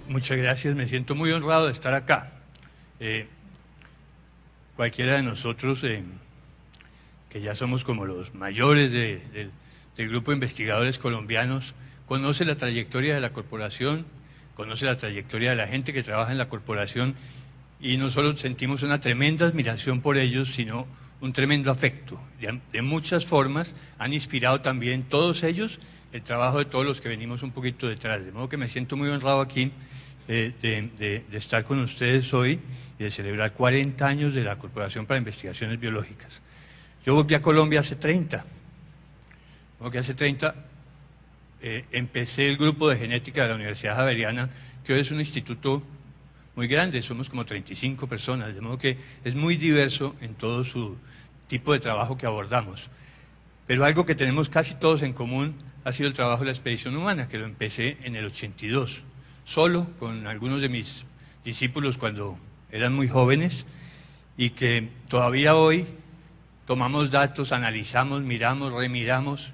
Muchas gracias, me siento muy honrado de estar acá. Cualquiera de nosotros, que ya somos como los mayores del grupo de investigadores colombianos, conoce la trayectoria de la corporación, conoce la trayectoria de la gente que trabaja en la corporación, y no solo sentimos una tremenda admiración por ellos, sino un tremendo afecto. De muchas formas han inspirado también todos ellos el trabajo de todos los que venimos un poquito detrás. De modo que me siento muy honrado aquí de estar con ustedes hoy y de celebrar 40 años de la Corporación para Investigaciones Biológicas. Yo volví a Colombia hace 30. Como que hace 30 empecé el grupo de genética de la Universidad Javeriana, que hoy es un instituto muy grande, somos como 35 personas, de modo que es muy diverso en todo su tipo de trabajo que abordamos. Pero algo que tenemos casi todos en común ha sido el trabajo de la expedición humana, que lo empecé en el 82, solo con algunos de mis discípulos cuando eran muy jóvenes, y que todavía hoy tomamos datos, analizamos, miramos, remiramos,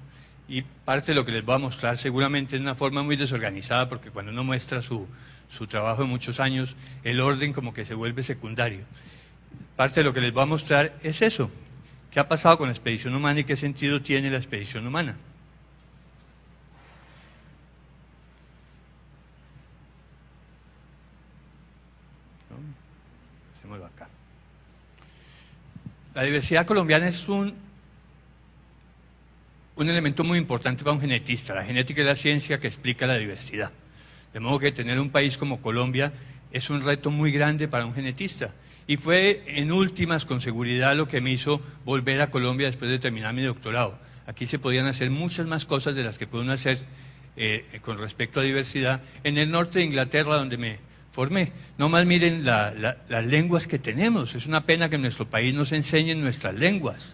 y parte de lo que les voy a mostrar seguramente es una forma muy desorganizada, porque cuando uno muestra su trabajo de muchos años, el orden como que se vuelve secundario. Parte de lo que les voy a mostrar es eso. ¿Qué ha pasado con la expedición humana y qué sentido tiene la expedición humana? Hacémoslo acá. La diversidad colombiana es un elemento muy importante para un genetista. La genética es la ciencia que explica la diversidad. De modo que tener un país como Colombia es un reto muy grande para un genetista. Y fue en últimas, con seguridad, lo que me hizo volver a Colombia después de terminar mi doctorado. Aquí se podían hacer muchas más cosas de las que puede uno hacer con respecto a diversidad en el norte de Inglaterra, donde me formé. No más miren las lenguas que tenemos. Es una pena que en nuestro país no se enseñen nuestras lenguas.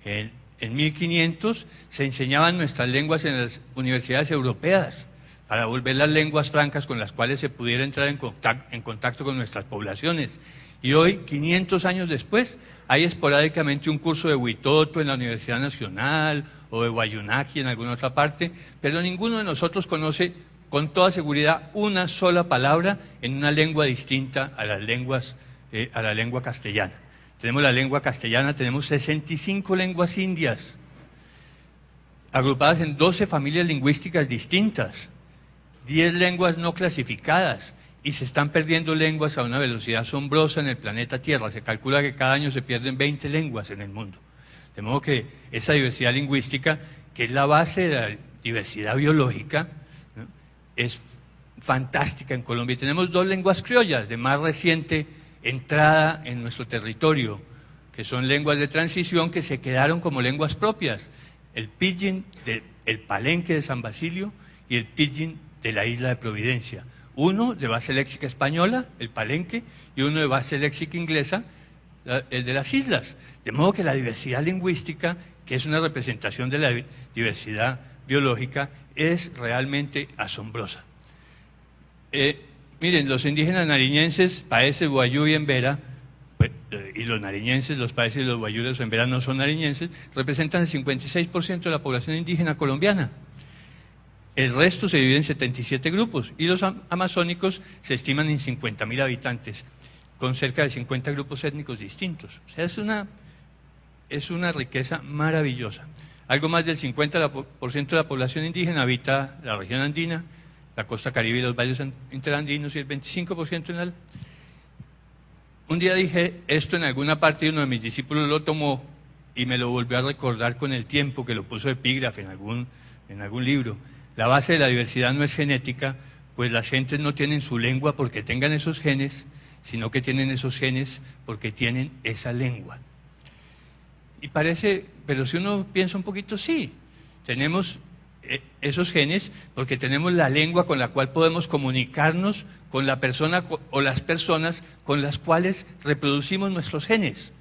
En 1500 se enseñaban nuestras lenguas en las universidades europeas, para volver las lenguas francas con las cuales se pudiera entrar en contacto con nuestras poblaciones. Y hoy, 500 años después, hay esporádicamente un curso de Huitoto en la Universidad Nacional o de Guayunaqui en alguna otra parte, pero ninguno de nosotros conoce con toda seguridad una sola palabra en una lengua distinta a la lengua castellana. Tenemos la lengua castellana, tenemos 65 lenguas indias, agrupadas en 12 familias lingüísticas distintas, 10 lenguas no clasificadas, y se están perdiendo lenguas a una velocidad asombrosa en el planeta Tierra. Se calcula que cada año se pierden 20 lenguas en el mundo. De modo que esa diversidad lingüística, que es la base de la diversidad biológica, ¿no?, es fantástica en Colombia. Y tenemos 2 lenguas criollas de más reciente entrada en nuestro territorio, que son lenguas de transición que se quedaron como lenguas propias. El pidgin del Palenque de San Basilio y el pidgin de la isla de Providencia. Uno de base léxica española, el Palenque, y uno de base léxica inglesa, el de las islas. De modo que la diversidad lingüística, que es una representación de la diversidad biológica, es realmente asombrosa. Miren, los indígenas nariñenses, paeses, guayú y embera, y los nariñenses, los paeses, los guayú y los embera no son nariñenses, representan el 56% de la población indígena colombiana. El resto se divide en 77 grupos, y los amazónicos se estiman en 50.000 habitantes, con cerca de 50 grupos étnicos distintos. O sea, es una riqueza maravillosa. Algo más del 50% de la población indígena habita la región andina, la costa caribe y los valles interandinos, y el 25% en la... Un día dije esto en alguna parte y uno de mis discípulos lo tomó y me lo volvió a recordar con el tiempo, que lo puso de epígrafe en algún libro. La base de la diversidad no es genética, pues las gentes no tienen su lengua porque tengan esos genes, sino que tienen esos genes porque tienen esa lengua. Y parece, pero si uno piensa un poquito, sí, tenemos esos genes porque tenemos la lengua con la cual podemos comunicarnos con la persona o las personas con las cuales reproducimos nuestros genes.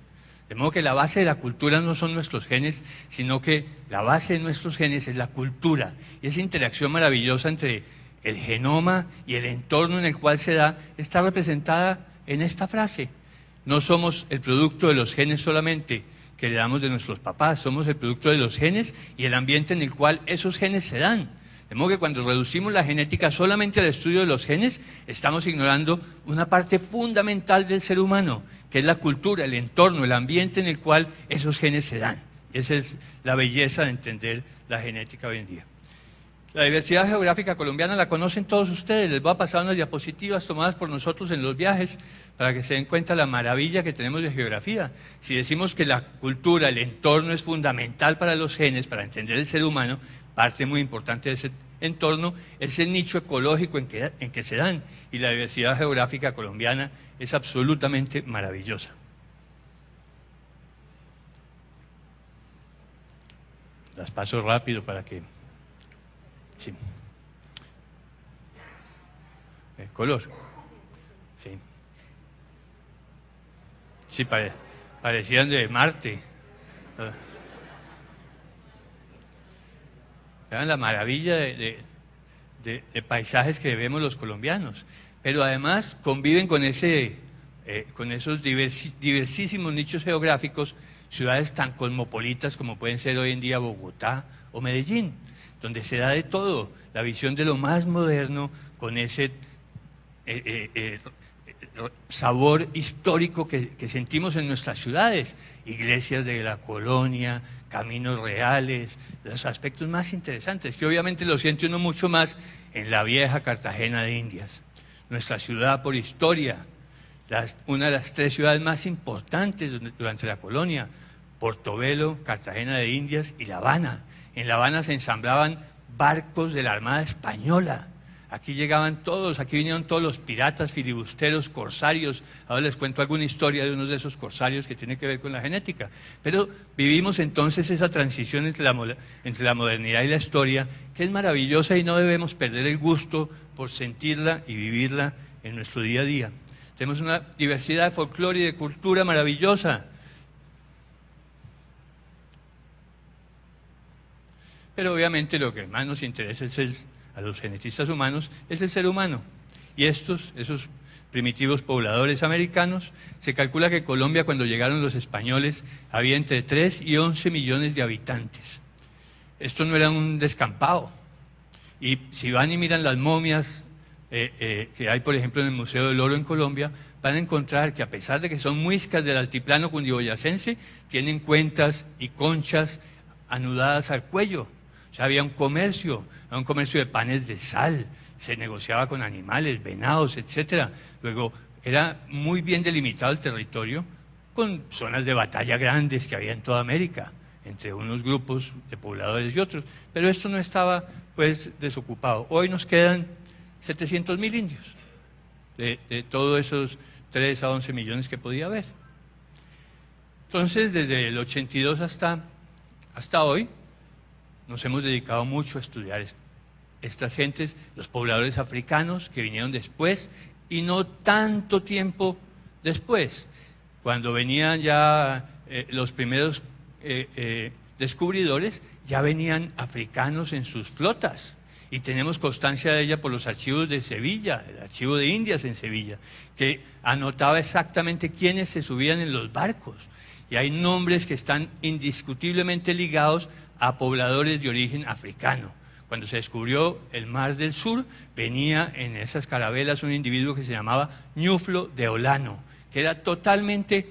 De modo que la base de la cultura no son nuestros genes, sino que la base de nuestros genes es la cultura. Y esa interacción maravillosa entre el genoma y el entorno en el cual se da está representada en esta frase. No somos el producto de los genes solamente que heredamos de nuestros papás, somos el producto de los genes y el ambiente en el cual esos genes se dan. De modo que cuando reducimos la genética solamente al estudio de los genes, estamos ignorando una parte fundamental del ser humano, que es la cultura, el entorno, el ambiente en el cual esos genes se dan. Esa es la belleza de entender la genética hoy en día. La diversidad geográfica colombiana la conocen todos ustedes. Les voy a pasar unas diapositivas tomadas por nosotros en los viajes para que se den cuenta la maravilla que tenemos de geografía. Si decimos que la cultura, el entorno es fundamental para los genes, para entender el ser humano, parte muy importante de ese entorno es el nicho ecológico en que se dan. Y la diversidad geográfica colombiana es absolutamente maravillosa. Las paso rápido para que... Sí. El color. Sí. Sí, parecían de Marte. Vean la maravilla de paisajes que vemos los colombianos. Pero además conviven con esos diversísimos nichos geográficos, ciudades tan cosmopolitas como pueden ser hoy en día Bogotá o Medellín, donde se da de todo, la visión de lo más moderno con ese sabor histórico que sentimos en nuestras ciudades, iglesias de la colonia, caminos reales, los aspectos más interesantes, que obviamente lo siente uno mucho más en la vieja Cartagena de Indias, nuestra ciudad por historia, una de las 3 ciudades más importantes durante la colonia, Portobelo, Cartagena de Indias y La Habana. En La Habana se ensamblaban barcos de la Armada Española. Aquí llegaban todos, aquí vinieron todos los piratas, filibusteros, corsarios. Ahora les cuento alguna historia de unos de esos corsarios que tiene que ver con la genética. Pero vivimos entonces esa transición entre la modernidad y la historia, que es maravillosa y no debemos perder el gusto por sentirla y vivirla en nuestro día a día. Tenemos una diversidad de folclore y de cultura maravillosa. Pero obviamente lo que más nos interesa a los genetistas humanos es el ser humano. Y esos primitivos pobladores americanos, se calcula que Colombia, cuando llegaron los españoles, había entre 3 y 11 millones de habitantes. Esto no era un descampado. Y si van y miran las momias que hay, por ejemplo, en el Museo del Oro en Colombia, van a encontrar que a pesar de que son muiscas del altiplano cundiboyacense, tienen cuentas y conchas anudadas al cuello. O sea, había un comercio de panes de sal, se negociaba con animales, venados, etcétera. Luego, era muy bien delimitado el territorio con zonas de batalla grandes que había en toda América, entre unos grupos de pobladores y otros. Pero esto no estaba, pues, desocupado. Hoy nos quedan 700.000 indios de todos esos 3 a 11 millones que podía haber. Entonces, desde el 82 hasta hoy, nos hemos dedicado mucho a estudiar estas gentes, los pobladores africanos que vinieron después y no tanto tiempo después, cuando venían ya los primeros descubridores, ya venían africanos en sus flotas y tenemos constancia de ella por los archivos de Sevilla, el archivo de Indias en Sevilla, que anotaba exactamente quiénes se subían en los barcos y hay nombres que están indiscutiblemente ligados a pobladores de origen africano. Cuando se descubrió el Mar del Sur, venía en esas carabelas un individuo que se llamaba Ñuflo de Olano, que era totalmente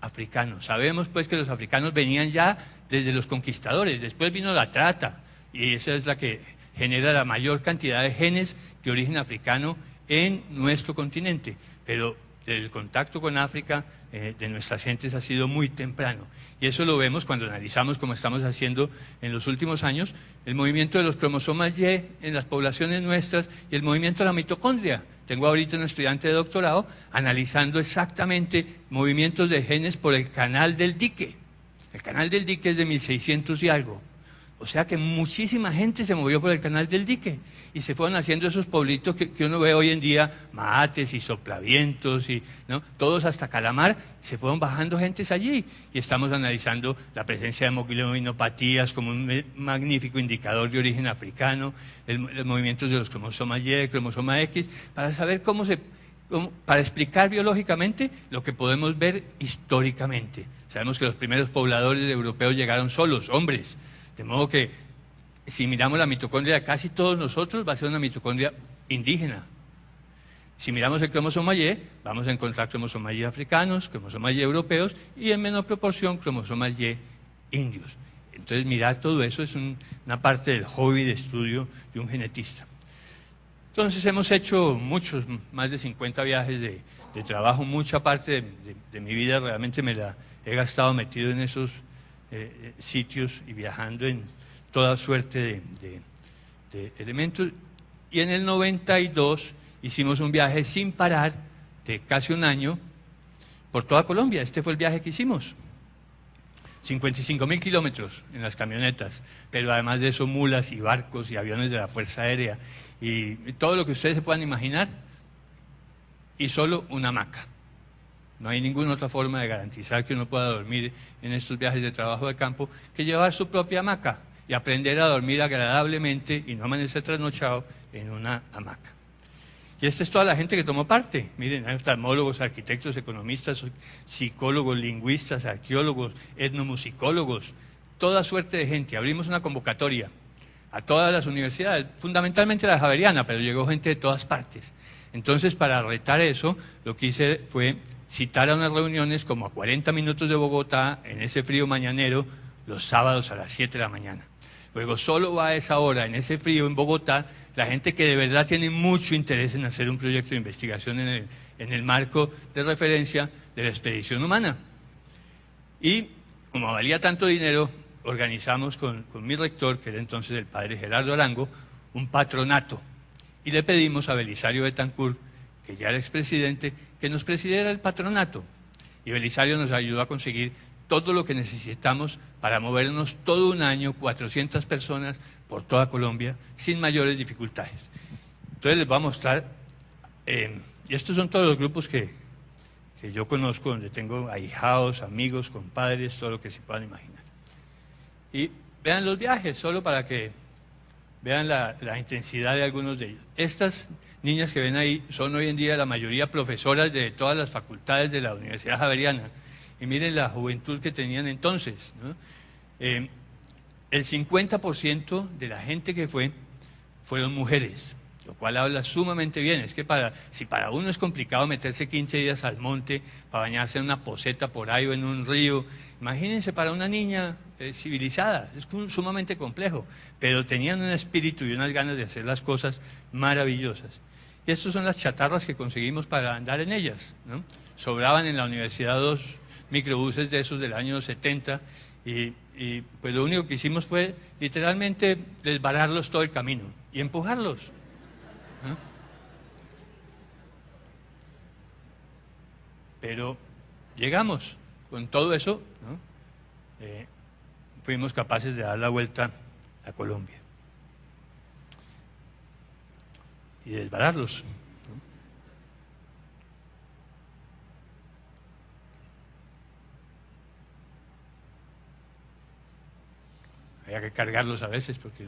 africano. Sabemos pues que los africanos venían ya desde los conquistadores, después vino la trata, y esa es la que genera la mayor cantidad de genes de origen africano en nuestro continente, pero el contacto con África de nuestras gentes ha sido muy temprano. Y eso lo vemos cuando analizamos, como estamos haciendo en los últimos años, el movimiento de los cromosomas Y en las poblaciones nuestras y el movimiento de la mitocondria. Tengo ahorita un estudiante de doctorado analizando exactamente movimientos de genes por el canal del dique. El canal del dique es de 1600 y algo. O sea que muchísima gente se movió por el canal del dique y se fueron haciendo esos pueblitos que uno ve hoy en día, Mahates y Soplavientos, ¿no? Todos hasta Calamar, se fueron bajando gentes allí y estamos analizando la presencia de hemoglobinopatías como un magnífico indicador de origen africano, los movimientos de los cromosomas Y, cromosoma X, para saber para explicar biológicamente lo que podemos ver históricamente. Sabemos que los primeros pobladores europeos llegaron solos, hombres. De modo que si miramos la mitocondria de casi todos nosotros, va a ser una mitocondria indígena. Si miramos el cromosoma Y, vamos a encontrar cromosomas Y africanos, cromosomas Y europeos y en menor proporción cromosomas Y indios. Entonces mirar todo eso es una parte del hobby de estudio de un genetista. Entonces hemos hecho muchos, más de 50 viajes de trabajo, mucha parte de mi vida realmente me la he gastado metido en esos sitios y viajando en toda suerte de elementos. Y en el 92 hicimos un viaje sin parar de casi un año por toda Colombia. Este fue el viaje que hicimos. 55.000 kilómetros en las camionetas, pero además de eso mulas y barcos y aviones de la Fuerza Aérea y todo lo que ustedes se puedan imaginar, y solo una hamaca. No hay ninguna otra forma de garantizar que uno pueda dormir en estos viajes de trabajo de campo que llevar su propia hamaca y aprender a dormir agradablemente y no amanecer trasnochado en una hamaca. Y esta es toda la gente que tomó parte. Miren, hay oftalmólogos, arquitectos, economistas, psicólogos, lingüistas, arqueólogos, etnomusicólogos, toda suerte de gente. Abrimos una convocatoria a todas las universidades, fundamentalmente la Javeriana, pero llegó gente de todas partes. Entonces, para retar eso, lo que hice fue citar a unas reuniones como a 40 minutos de Bogotá, en ese frío mañanero, los sábados a las 7 de la mañana. Luego solo va a esa hora, en ese frío en Bogotá, la gente que de verdad tiene mucho interés en hacer un proyecto de investigación en el marco de referencia de la expedición humana. Y como valía tanto dinero, organizamos con mi rector, que era entonces el padre Gerardo Arango, un patronato. Y le pedimos a Belisario Betancur, que ya era expresidente, que nos presidiera el patronato. Y Belisario nos ayudó a conseguir todo lo que necesitamos para movernos todo un año, 400 personas por toda Colombia, sin mayores dificultades. Entonces les voy a mostrar, y estos son todos los grupos que yo conozco, donde tengo ahijados, amigos, compadres, todo lo que se puedan imaginar. Y vean los viajes, solo para que vean la intensidad de algunos de ellos. Estas niñas que ven ahí son hoy en día la mayoría profesoras de todas las facultades de la Universidad Javeriana. Y miren la juventud que tenían entonces, ¿no? El 50% de la gente que fueron mujeres, lo cual habla sumamente bien. Es que si para uno es complicado meterse 15 días al monte para bañarse en una poceta por ahí o en un río, imagínense para una niña civilizada, es sumamente complejo, pero tenían un espíritu y unas ganas de hacer las cosas maravillosas. Y estas son las chatarras que conseguimos para andar en ellas, ¿no? Sobraban en la universidad 2 microbuses de esos del año 70 y pues lo único que hicimos fue literalmente desbararlos todo el camino y empujarlos, ¿no? Pero llegamos con todo eso, ¿no? Fuimos capaces de dar la vuelta a Colombia y desbararlos. Había que cargarlos a veces porque...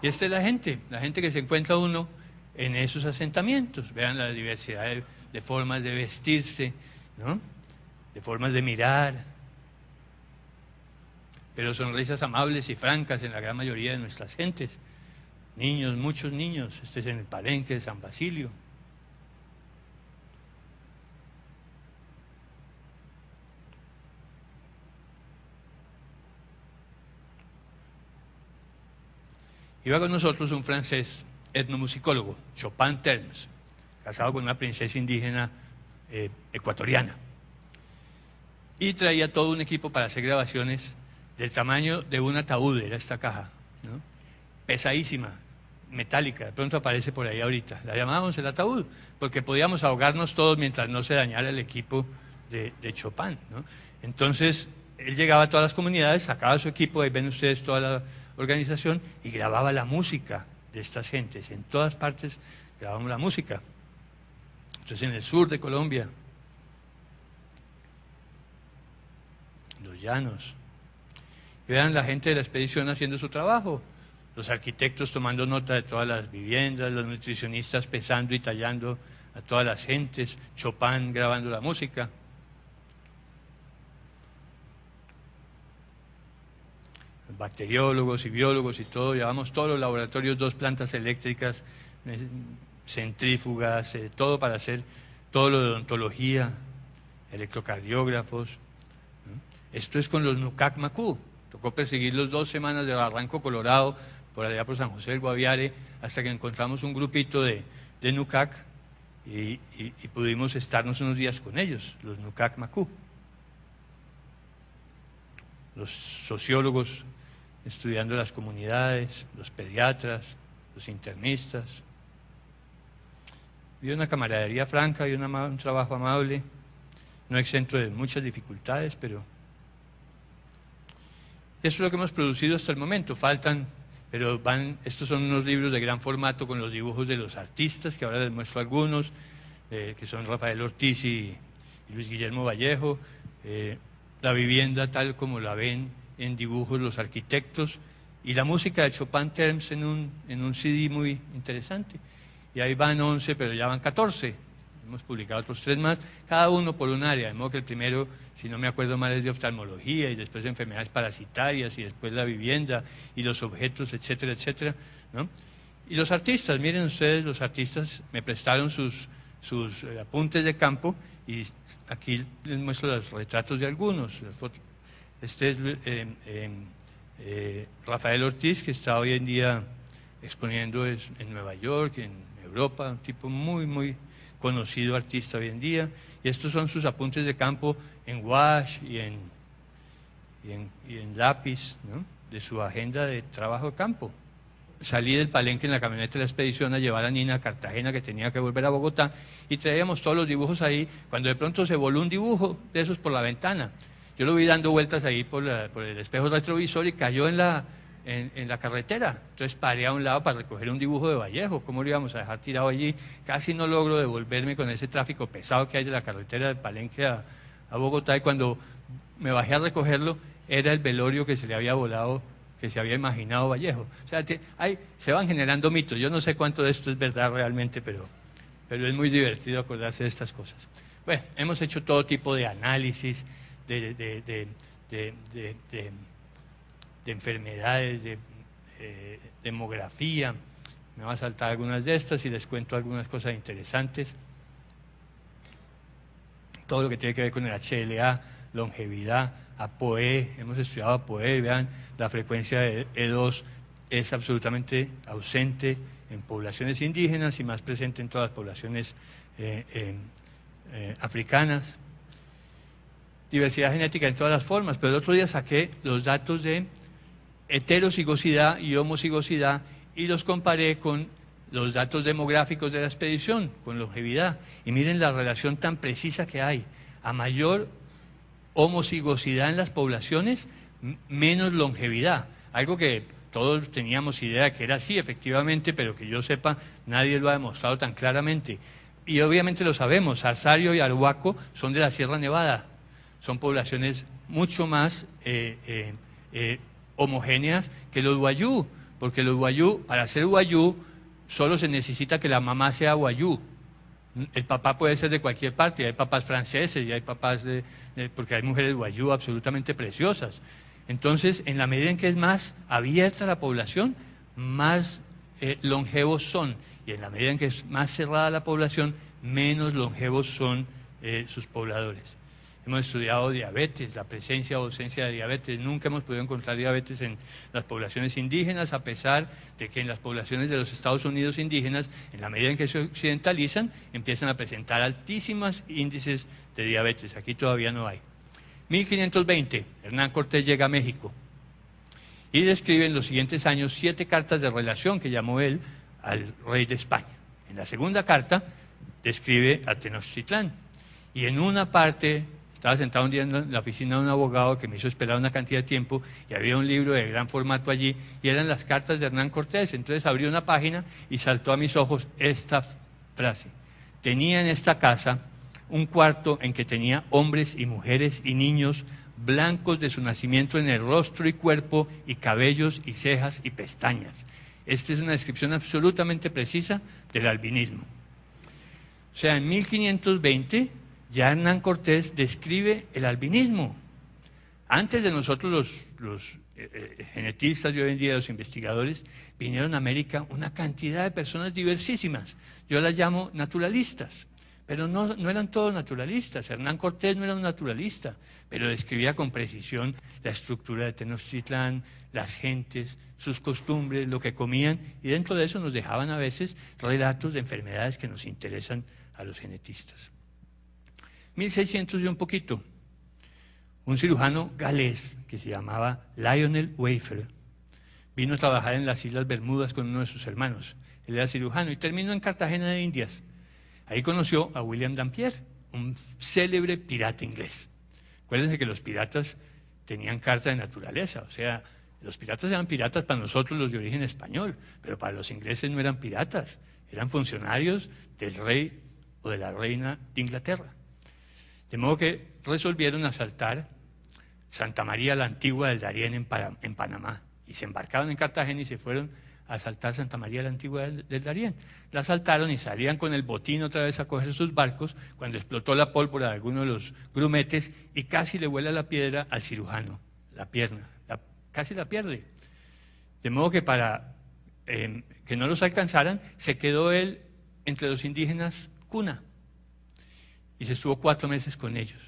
Y esta es la gente que se encuentra uno en esos asentamientos. Vean la diversidad de formas de vestirse, ¿no? De formas de mirar, pero sonrisas amables y francas en la gran mayoría de nuestras gentes. Niños, muchos niños. Este es en el Palenque de San Basilio. Iba con nosotros un francés etnomusicólogo, Chopin Termes, casado con una princesa indígena ecuatoriana. Y traía todo un equipo para hacer grabaciones del tamaño de un ataúd, era esta caja, ¿no? Pesadísima, metálica, de pronto aparece por ahí ahorita. La llamábamos el ataúd, porque podíamos ahogarnos todos mientras no se dañara el equipo de Chopin, ¿no? Entonces, él llegaba a todas las comunidades, sacaba su equipo, ahí ven ustedes toda la organización, y grababa la música de estas gentes. En todas partes grabamos la música. Entonces, en el sur de Colombia, los llanos. Y vean la gente de la expedición haciendo su trabajo, los arquitectos tomando nota de todas las viviendas, los nutricionistas pesando y tallando a todas las gentes, Chopin grabando la música. bacteriólogos y biólogos y todo, llevamos todos los laboratorios, 2 plantas eléctricas, centrífugas, todo para hacer todo lo de odontología, electrocardiógrafos, ¿no? Esto es con los Nucac Macú. Tocó perseguirlos 2 semanas de Barranco Colorado, por allá por San José del Guaviare, hasta que encontramos un grupito de Nucac y pudimos estarnos unos días con ellos, los Nucac Macú. Los sociólogos estudiando las comunidades, los pediatras, los internistas. Y una camaradería franca y un trabajo amable, no exento de muchas dificultades, pero eso es lo que hemos producido hasta el momento. Faltan, pero estos son unos libros de gran formato con los dibujos de los artistas, que ahora les muestro algunos, que son Rafael Ortiz y Luis Guillermo Vallejo, la vivienda tal como la ven en dibujos los arquitectos, y la música de Chopin Terms en un CD muy interesante. Y ahí van 11, pero ya van 14. Hemos publicado otros 3 más, cada uno por un área, de modo que el primero, si no me acuerdo mal, es de oftalmología, y después de enfermedades parasitarias, y después la vivienda, y los objetos, etcétera, etcétera, ¿no? Y los artistas, miren ustedes, los artistas me prestaron sus apuntes de campo, y aquí les muestro los retratos de algunos. Este es Rafael Ortiz, que está hoy en día exponiendo en Nueva York, en Europa, un tipo muy, muy conocido artista hoy en día, y estos son sus apuntes de campo en wash y en lápiz, ¿no? De su agenda de trabajo de campo. Salí del Palenque en la camioneta de la expedición a llevar a Nina a Cartagena, que tenía que volver a Bogotá, y traíamos todos los dibujos ahí, cuando de pronto se voló un dibujo de esos por la ventana. Yo lo vi dando vueltas ahí por el espejo retrovisor y cayó en la carretera. Entonces paré a un lado para recoger un dibujo de Vallejo. ¿Cómo lo íbamos a dejar tirado allí? Casi no logro devolverme con ese tráfico pesado que hay de la carretera del Palenque a Bogotá, y cuando me bajé a recogerlo era el velorio que se le había volado, que se había imaginado Vallejo. O sea, se van generando mitos. Yo no sé cuánto de esto es verdad realmente, pero es muy divertido acordarse de estas cosas. Bueno, hemos hecho todo tipo de análisis de enfermedades, de demografía. Me voy a saltar algunas de estas y les cuento algunas cosas interesantes. Todo lo que tiene que ver con el HLA, longevidad, ApoE, hemos estudiado ApoE, vean, la frecuencia de E2 es absolutamente ausente en poblaciones indígenas y más presente en todas las poblaciones africanas. Diversidad genética en todas las formas, pero el otro día saqué los datos de heterocigosidad y homocigosidad y los comparé con los datos demográficos de la expedición, con longevidad. Y miren la relación tan precisa que hay. A mayor homocigosidad en las poblaciones, menos longevidad. Algo que todos teníamos idea que era así, efectivamente, pero que yo sepa, nadie lo ha demostrado tan claramente. Y obviamente lo sabemos, Zarzario y Arhuaco son de la Sierra Nevada. Son poblaciones mucho más homogéneas que los Wayuu, porque los Wayuu, para ser Wayuu, solo se necesita que la mamá sea Wayuu. El papá puede ser de cualquier parte, y hay papás franceses, y hay papás porque hay mujeres Wayuu absolutamente preciosas. Entonces, en la medida en que es más abierta la población, más longevos son, y en la medida en que es más cerrada la población, menos longevos son sus pobladores. Hemos estudiado diabetes, la presencia o ausencia de diabetes. Nunca hemos podido encontrar diabetes en las poblaciones indígenas, a pesar de que en las poblaciones de los Estados Unidos indígenas, en la medida en que se occidentalizan, empiezan a presentar altísimos índices de diabetes. Aquí todavía no hay. 1520, Hernán Cortés llega a México y describe en los siguientes años 7 cartas de relación que llamó él al rey de España. En la segunda carta describe a Tenochtitlán, y en una parte... Estaba sentado un día en la oficina de un abogado que me hizo esperar una cantidad de tiempo, y había un libro de gran formato allí, y eran las cartas de Hernán Cortés. Entonces abrí una página y saltó a mis ojos esta frase: tenía en esta casa un cuarto en que tenía hombres y mujeres y niños blancos de su nacimiento en el rostro y cuerpo, y cabellos y cejas y pestañas. Esta es una descripción absolutamente precisa del albinismo. O sea, en 1520... ya Hernán Cortés describe el albinismo. Antes de nosotros los genetistas y hoy en día los investigadores, vinieron a América una cantidad de personas diversísimas. Yo las llamo naturalistas, pero no eran todos naturalistas. Hernán Cortés no era un naturalista, pero describía con precisión la estructura de Tenochtitlán, las gentes, sus costumbres, lo que comían, y dentro de eso nos dejaban a veces relatos de enfermedades que nos interesan a los genetistas. 1600 y un poquito, un cirujano galés que se llamaba Lionel Wafer vino a trabajar en las Islas Bermudas con uno de sus hermanos. Él era cirujano y terminó en Cartagena de Indias. Ahí conoció a William Dampier, un célebre pirata inglés. Acuérdense que los piratas tenían carta de naturaleza, o sea, los piratas eran piratas para nosotros los de origen español, pero para los ingleses no eran piratas, eran funcionarios del rey o de la reina de Inglaterra. De modo que resolvieron asaltar Santa María la Antigua del Darién en Panamá, y se embarcaron en Cartagena y se fueron a asaltar Santa María la Antigua del Darién. La asaltaron y salían con el botín otra vez a coger sus barcos cuando explotó la pólvora de alguno de los grumetes y casi le vuela la piedra al cirujano, la pierna, casi la pierde. De modo que para que no los alcanzaran, se quedó él entre los indígenas cuna y se estuvo 4 meses con ellos.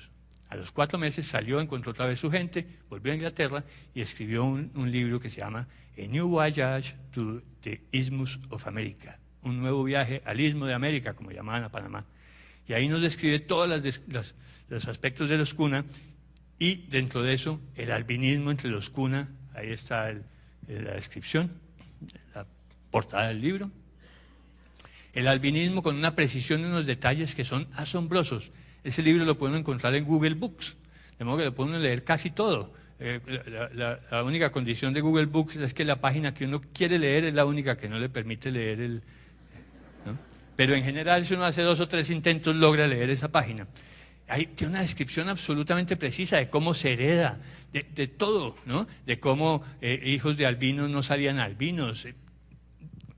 A los 4 meses salió, encontró otra vez su gente, volvió a Inglaterra y escribió un libro que se llama A New Voyage to the Isthmus of America, un nuevo viaje al Istmo de América, como llamaban a Panamá. Y ahí nos describe todos los aspectos de los cuna y dentro de eso el albinismo entre los cuna. Ahí está la descripción, la portada del libro. El albinismo con una precisión y unos detalles que son asombrosos. Ese libro lo pueden encontrar en Google Books, de modo que lo pueden leer casi todo. La única condición de Google Books es que la página que uno quiere leer es la única que no le permite leer ¿no? Pero en general, si uno hace 2 o 3 intentos, logra leer esa página. Tiene una descripción absolutamente precisa de cómo se hereda, de todo, ¿no? De cómo hijos de albinos no salían albinos,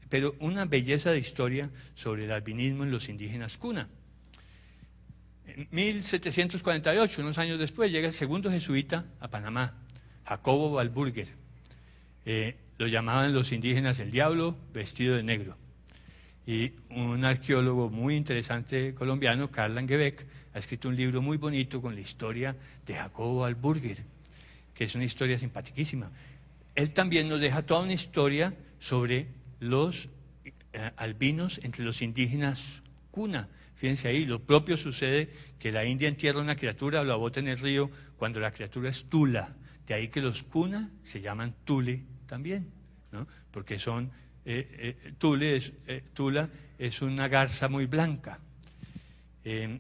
pero una belleza de historia sobre el albinismo en los indígenas cuna. En 1748, unos años después, llega el segundo jesuita a Panamá, Jacobo Walburger. Lo llamaban los indígenas el diablo vestido de negro. Y un arqueólogo muy interesante colombiano, Karl Langebeck, ha escrito un libro muy bonito con la historia de Jacobo Walburger, que es una historia simpaticísima. Él también nos deja toda una historia sobre los albinos entre los indígenas cuna. Fíjense ahí, lo propio sucede que la India entierra una criatura o la bota en el río cuando la criatura es tula. De ahí que los cuna se llaman tule también, ¿no? Porque son, tula es una garza muy blanca. En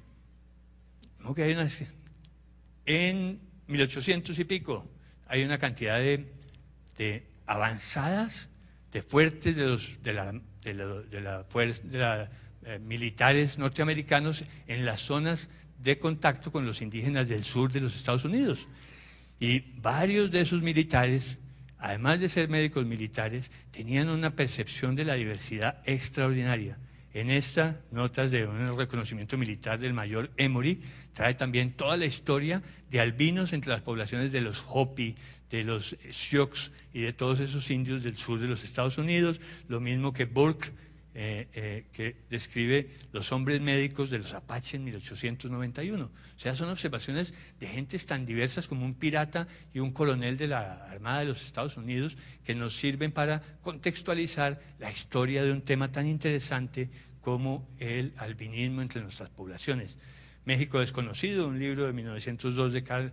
1800 y pico hay una cantidad de avanzadas, de fuertes militares norteamericanos en las zonas de contacto con los indígenas del sur de los Estados Unidos. Y varios de esos militares, además de ser médicos militares, tenían una percepción de la diversidad extraordinaria. En estas notas de un reconocimiento militar del mayor Emory, trae también toda la historia de albinos entre las poblaciones de los Hopi, de los Sioux y de todos esos indios del sur de los Estados Unidos, lo mismo que Burke, que describe los hombres médicos de los Apaches en 1891. O sea, son observaciones de gentes tan diversas como un pirata y un coronel de la Armada de los Estados Unidos que nos sirven para contextualizar la historia de un tema tan interesante como el albinismo entre nuestras poblaciones. México desconocido, un libro de 1902 de Carl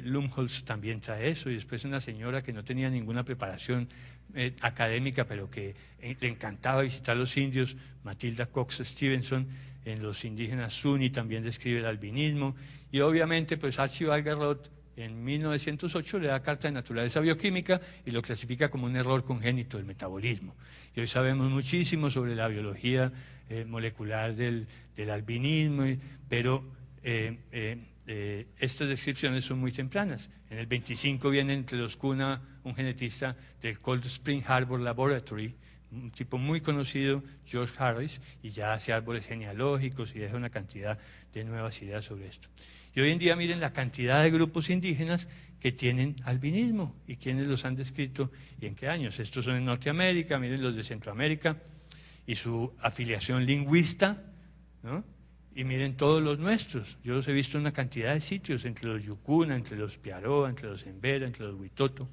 Lumholtz también trae eso, y después una señora que no tenía ninguna preparación académica, pero que le encantaba visitar los indios, Matilda Cox Stevenson, en los indígenas Zuni también describe el albinismo, y obviamente pues Archibald Garrot en 1908 le da carta de naturaleza bioquímica y lo clasifica como un error congénito del metabolismo. Y hoy sabemos muchísimo sobre la biología molecular del albinismo, pero estas descripciones son muy tempranas. En el 25 viene entre los cuna un genetista del Cold Spring Harbor Laboratory, un tipo muy conocido, George Harris, y ya hace árboles genealógicos y deja una cantidad de nuevas ideas sobre esto. Y hoy en día miren la cantidad de grupos indígenas que tienen albinismo y quiénes los han descrito y en qué años. Estos son en Norteamérica, miren los de Centroamérica y su afiliación lingüista, ¿no? Y miren todos los nuestros. Yo los he visto en una cantidad de sitios, entre los Yucuna, entre los Piaroa, entre los Embera, entre los Huitoto.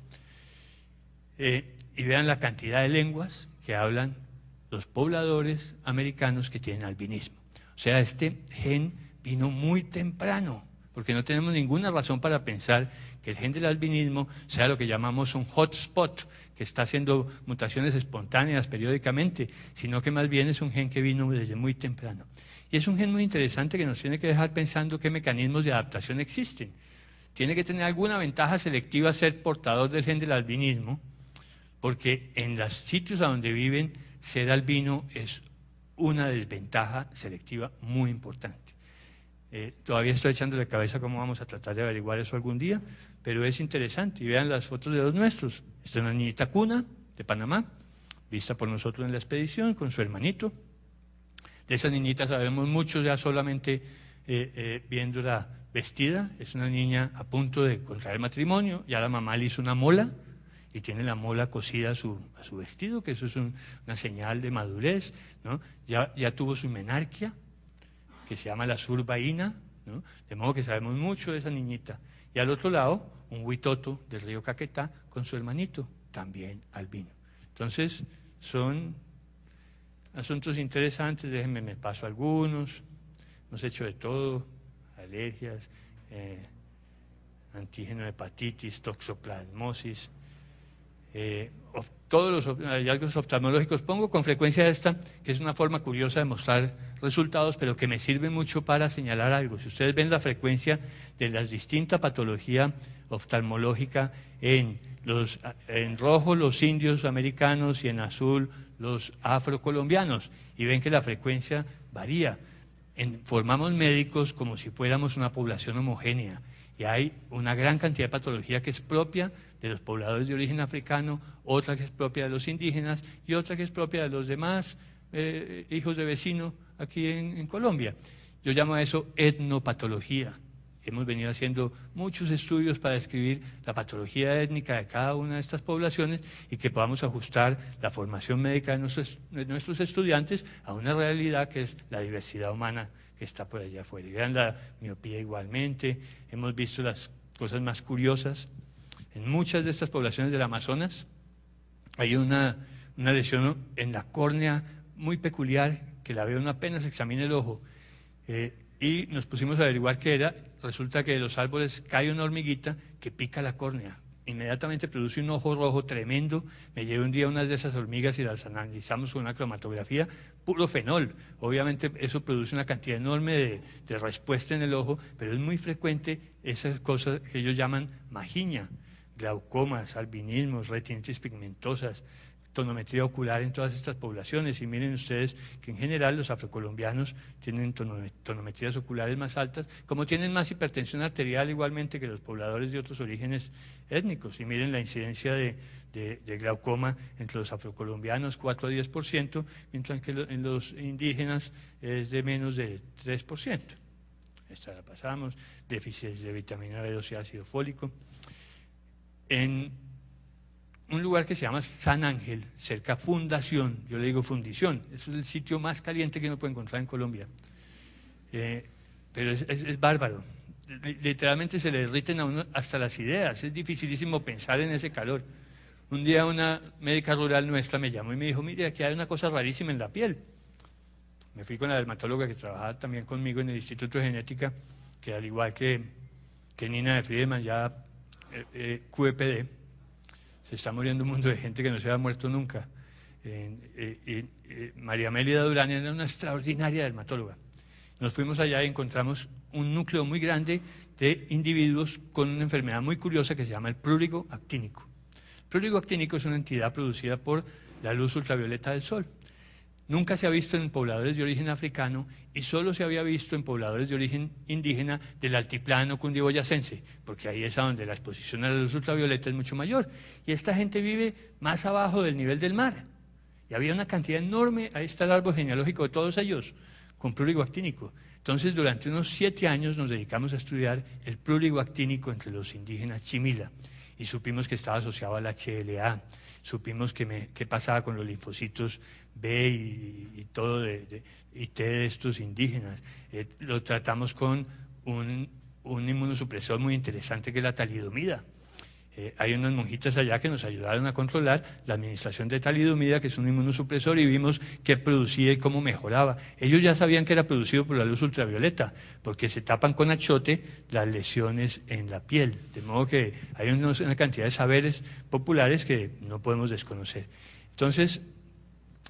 Y vean la cantidad de lenguas que hablan los pobladores americanos que tienen albinismo. O sea, este gen vino muy temprano, porque no tenemos ninguna razón para pensar que el gen del albinismo sea lo que llamamos un hotspot, que está haciendo mutaciones espontáneas periódicamente, sino que más bien es un gen que vino desde muy temprano. Y es un gen muy interesante que nos tiene que dejar pensando qué mecanismos de adaptación existen. Tiene que tener alguna ventaja selectiva ser portador del gen del albinismo, porque en los sitios a donde viven, ser albino es una desventaja selectiva muy importante. Todavía estoy echando de cabeza cómo vamos a tratar de averiguar eso algún día, pero es interesante. Y vean las fotos de los nuestros. Esta es una niñita cuna de Panamá, vista por nosotros en la expedición, con su hermanito. De esa niñita sabemos mucho ya solamente viéndola vestida. Es una niña a punto de contraer matrimonio, ya la mamá le hizo una mola, y tiene la mola cosida a su vestido, que eso es una señal de madurez, ¿no? Ya tuvo su menarquia, que se llama la surbaína, ¿no? De modo que sabemos mucho de esa niñita. Y al otro lado, un huitoto del río Caquetá con su hermanito, también albino. Entonces, son asuntos interesantes, déjenme, me paso algunos, hemos hecho de todo, alergias, antígeno de hepatitis, toxoplasmosis, todos los hallazgos oftalmológicos. Pongo con frecuencia esta, que es una forma curiosa de mostrar resultados, pero que me sirve mucho para señalar algo. Si ustedes ven la frecuencia de la distinta patología oftalmológica en rojo los indios americanos y en azul los afrocolombianos, y ven que la frecuencia varía. Formamos médicos como si fuéramos una población homogénea, y hay una gran cantidad de patología que es propia de los pobladores de origen africano, otra que es propia de los indígenas y otra que es propia de los demás hijos de vecino aquí en Colombia. Yo llamo a eso etnopatología. Hemos venido haciendo muchos estudios para describir la patología étnica de cada una de estas poblaciones y que podamos ajustar la formación médica de nuestros estudiantes a una realidad que es la diversidad humana que está por allá afuera. Y vean la miopía igualmente. Hemos visto las cosas más curiosas. En muchas de estas poblaciones del Amazonas hay una lesión en la córnea muy peculiar que la ve uno apenas examina el ojo. Y nos pusimos a averiguar qué era. Resulta que de los árboles cae una hormiguita que pica la córnea. Inmediatamente produce un ojo rojo tremendo. Me llevé un día unas de esas hormigas y las analizamos con una cromatografía, puro fenol. Obviamente eso produce una cantidad enorme de respuesta en el ojo, pero es muy frecuente esas cosas que ellos llaman majiña, glaucomas, albinismos, retinitis pigmentosas, tonometría ocular en todas estas poblaciones. Y miren ustedes que en general los afrocolombianos tienen tonometrías oculares más altas, como tienen más hipertensión arterial igualmente que los pobladores de otros orígenes étnicos. Y miren la incidencia de glaucoma entre los afrocolombianos, 4 a 10%, mientras que en los indígenas es de menos de 3%. Esta la pasamos, déficit de vitamina B12 y ácido fólico. En un lugar que se llama San Ángel, cerca Fundación, yo le digo Fundición, es el sitio más caliente que uno puede encontrar en Colombia, pero es bárbaro, literalmente se le derriten a uno hasta las ideas, es dificilísimo pensar en ese calor. Un día una médica rural nuestra me llamó y me dijo, mire, aquí hay una cosa rarísima en la piel. Me fui con la dermatóloga que trabajaba también conmigo en el Instituto de Genética, que al igual que Nina de Friedemann, ya QEPD, se está muriendo un mundo de gente que no se ha muerto nunca. María Mélida Durán era una extraordinaria dermatóloga. Nos fuimos allá y encontramos un núcleo muy grande de individuos con una enfermedad muy curiosa que se llama el prurigo actínico. El prurigo actínico es una entidad producida por la luz ultravioleta del sol. Nunca se ha visto en pobladores de origen africano y solo se había visto en pobladores de origen indígena del altiplano cundiboyacense, porque ahí es a donde la exposición a la luz ultravioleta es mucho mayor. Y esta gente vive más abajo del nivel del mar. Y había una cantidad enorme, ahí está el árbol genealógico de todos ellos, con pluriguactínico. Entonces, durante unos 7 años nos dedicamos a estudiar el pluriguactínico entre los indígenas Chimila y supimos que estaba asociado al HLA, supimos qué pasaba con los linfocitos B y todo y T de estos indígenas. Lo tratamos con un inmunosupresor muy interesante que es la talidomida. Hay unas monjitas allá que nos ayudaron a controlar la administración de talidomida, que es un inmunosupresor, y vimos qué producía y cómo mejoraba. Ellos ya sabían que era producido por la luz ultravioleta, porque se tapan con achote las lesiones en la piel. De modo que hay una cantidad de saberes populares que no podemos desconocer. Entonces,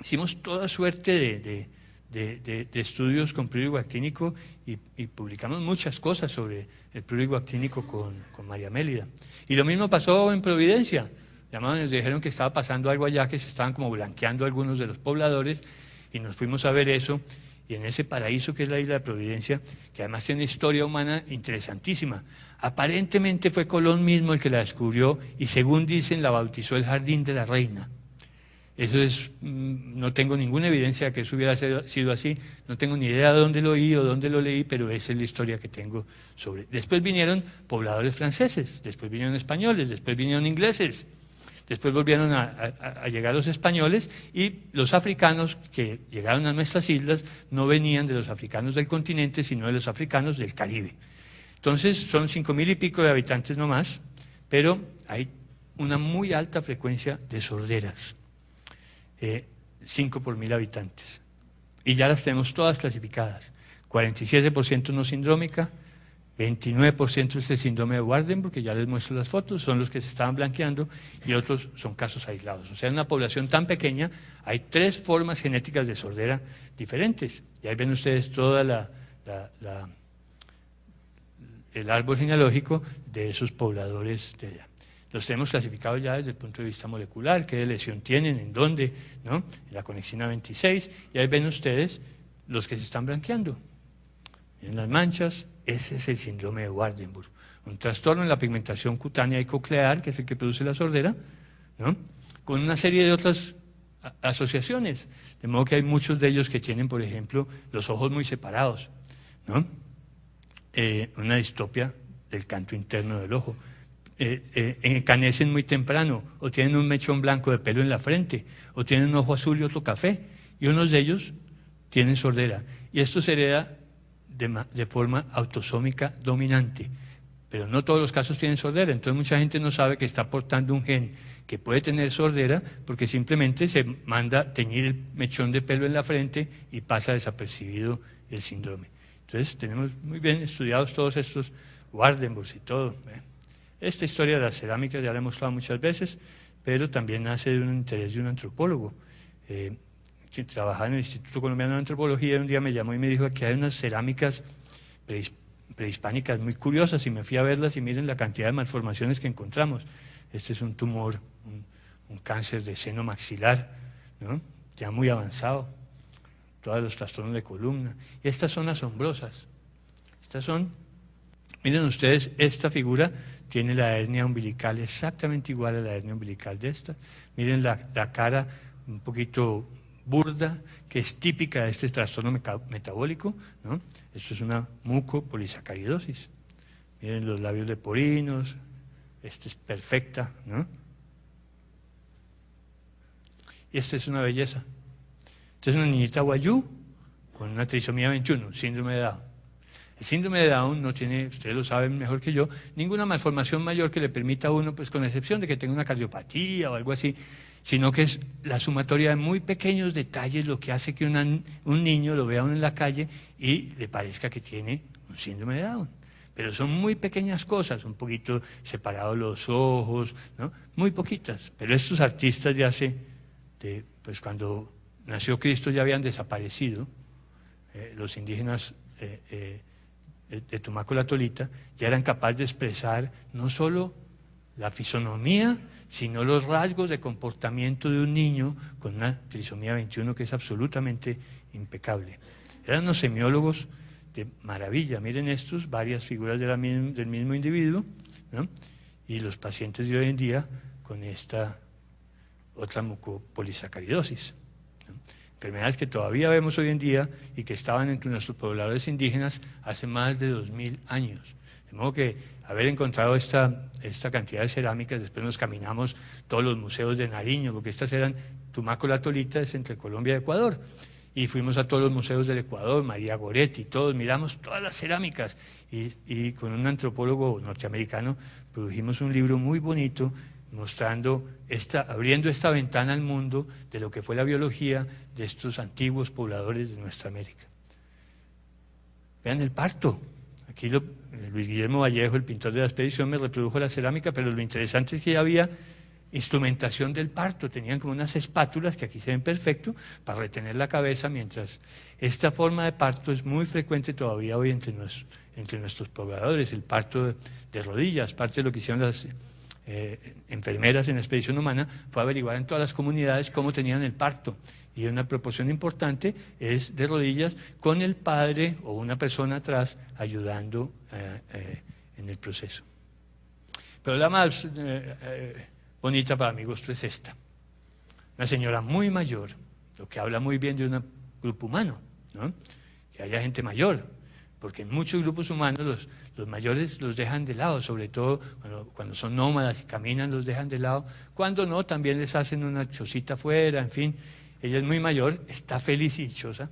hicimos toda suerte de estudios con pluriguactínico y publicamos muchas cosas sobre el pluriguactínico con María Mélida. Y lo mismo pasó en Providencia. Llamaron y nos dijeron que estaba pasando algo allá, que se estaban como blanqueando algunos de los pobladores, y nos fuimos a ver eso. Y en ese paraíso que es la isla de Providencia, que además tiene una historia humana interesantísima. Aparentemente fue Colón mismo el que la descubrió y, según dicen, la bautizó el Jardín de la Reina. Eso no tengo ninguna evidencia de que eso hubiera sido así, no tengo ni idea de dónde lo oí o dónde lo leí, pero esa es la historia que tengo sobre. Después vinieron pobladores franceses, después vinieron españoles, después vinieron ingleses, después volvieron a llegar los españoles, y los africanos que llegaron a nuestras islas no venían de los africanos del continente, sino de los africanos del Caribe. Entonces son 5.000 y pico de habitantes nomás, pero hay una muy alta frecuencia de sorderas. 5 por 1.000 habitantes. Y ya las tenemos todas clasificadas. 47% no sindrómica, 29% es el síndrome de Waardenburg, que ya les muestro las fotos, son los que se estaban blanqueando, y otros son casos aislados. O sea, en una población tan pequeña hay 3 formas genéticas de sordera diferentes. Y ahí ven ustedes toda el árbol genealógico de esos pobladores de allá. Los tenemos clasificados ya desde el punto de vista molecular, qué lesión tienen, en dónde, ¿no? En la conexina 26, y ahí ven ustedes los que se están blanqueando. En las manchas, ese es el síndrome de Waardenburg, un trastorno en la pigmentación cutánea y coclear, que es el que produce la sordera, ¿no? Con una serie de otras asociaciones, de modo que hay muchos de ellos que tienen, por ejemplo, los ojos muy separados, ¿no? Una distopia del canto interno del ojo. Encanecen muy temprano, o tienen un mechón blanco de pelo en la frente, o tienen un ojo azul y otro café, y unos de ellos tienen sordera. Y esto se hereda de forma autosómica dominante, pero no todos los casos tienen sordera. Entonces mucha gente no sabe que está portando un gen que puede tener sordera, porque simplemente se manda teñir el mechón de pelo en la frente y pasa desapercibido el síndrome. Entonces tenemos muy bien estudiados todos estos Waardenburg y todo. Esta historia de las cerámicas ya la he mostrado muchas veces, pero también nace de un interés de un antropólogo. Quien trabajaba en el Instituto Colombiano de Antropología, un día me llamó y me dijo que hay unas cerámicas prehispánicas muy curiosas, y me fui a verlas y miren la cantidad de malformaciones que encontramos. Este es un tumor, un cáncer de seno maxilar, ¿no? Ya muy avanzado, todos los trastornos de columna. Y estas son asombrosas. Estas son, miren ustedes, esta figura tiene la hernia umbilical exactamente igual a la hernia umbilical de esta. Miren la cara un poquito burda, que es típica de este trastorno metabólico, ¿no? Esto es una mucopolisacaridosis. Miren los labios leporinos, esta es perfecta, ¿no? Y esta es una belleza. Esta es una niñita guayú con una trisomía 21, síndrome de Down. El síndrome de Down no tiene, ustedes lo saben mejor que yo, ninguna malformación mayor que le permita a uno, pues con excepción de que tenga una cardiopatía o algo así, sino que es la sumatoria de muy pequeños detalles lo que hace que un niño lo vea uno en la calle y le parezca que tiene un síndrome de Down. Pero son muy pequeñas cosas, un poquito separados los ojos, ¿no? Muy poquitas. Pero estos artistas ya pues cuando nació Cristo ya habían desaparecido, los indígenas de Tumaco la Tolita, ya eran capaces de expresar no solo la fisonomía, sino los rasgos de comportamiento de un niño con una trisomía 21 que es absolutamente impecable. Eran unos semiólogos de maravilla. Miren estos, varias figuras del mismo individuo, ¿no? Y los pacientes de hoy en día con esta otra mucopolisacaridosis. ¿no? Enfermedades que todavía vemos hoy en día y que estaban entre nuestros pobladores indígenas hace más de 2000 años. De modo que haber encontrado esta cantidad de cerámicas, después nos caminamos todos los museos de Nariño, porque estas eran Tumaco La Tolita, es entre Colombia y Ecuador, y fuimos a todos los museos del Ecuador, María Goretti, todos, miramos todas las cerámicas, y con un antropólogo norteamericano produjimos un libro muy bonito mostrando, abriendo esta ventana al mundo de lo que fue la biología de estos antiguos pobladores de nuestra América. Vean el parto. Aquí Luis Guillermo Vallejo, el pintor de la expedición, me reprodujo la cerámica, pero lo interesante es que ya había instrumentación del parto, tenían como unas espátulas que aquí se ven perfecto para retener la cabeza, mientras esta forma de parto es muy frecuente todavía hoy entre nuestros pobladores, el parto de rodillas. Parte de lo que hicieron las enfermeras en la expedición humana fue averiguar en todas las comunidades cómo tenían el parto, y una proporción importante es de rodillas, con el padre o una persona atrás ayudando en el proceso. Pero la más bonita para mi gusto es esta, una señora muy mayor, lo que habla muy bien de un grupo humano, ¿no? Que haya gente mayor, porque en muchos grupos humanos los mayores los dejan de lado, sobre todo cuando son nómadas y caminan los dejan de lado, cuando no también les hacen una chocita afuera, en fin. Ella es muy mayor, está feliz y dichosa,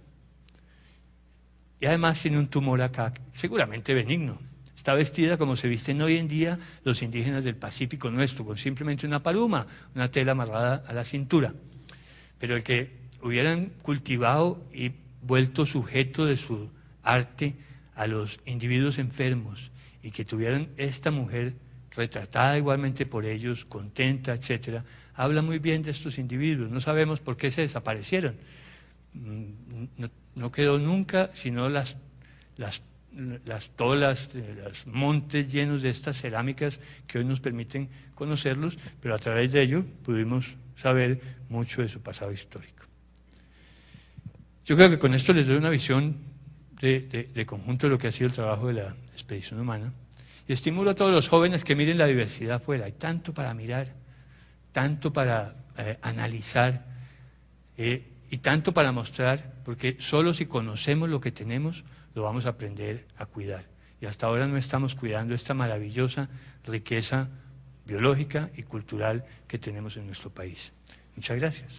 y además tiene un tumor acá, seguramente benigno. Está vestida como se visten hoy en día los indígenas del Pacífico nuestro, con simplemente una paluma, una tela amarrada a la cintura. Pero el que hubieran cultivado y vuelto sujeto de su arte a los individuos enfermos, y que tuvieran esta mujer retratada igualmente por ellos, contenta, etcétera, habla muy bien de estos individuos. No sabemos por qué se desaparecieron. No quedó nunca sino las tolas, los montes llenos de estas cerámicas que hoy nos permiten conocerlos, pero a través de ello pudimos saber mucho de su pasado histórico. Yo creo que con esto les doy una visión de conjunto de lo que ha sido el trabajo de la expedición humana, y estimulo a todos los jóvenes que miren la diversidad afuera. Hay tanto para mirar, tanto para analizar y tanto para mostrar, porque solo si conocemos lo que tenemos lo vamos a aprender a cuidar, y hasta ahora no estamos cuidando esta maravillosa riqueza biológica y cultural que tenemos en nuestro país. Muchas gracias.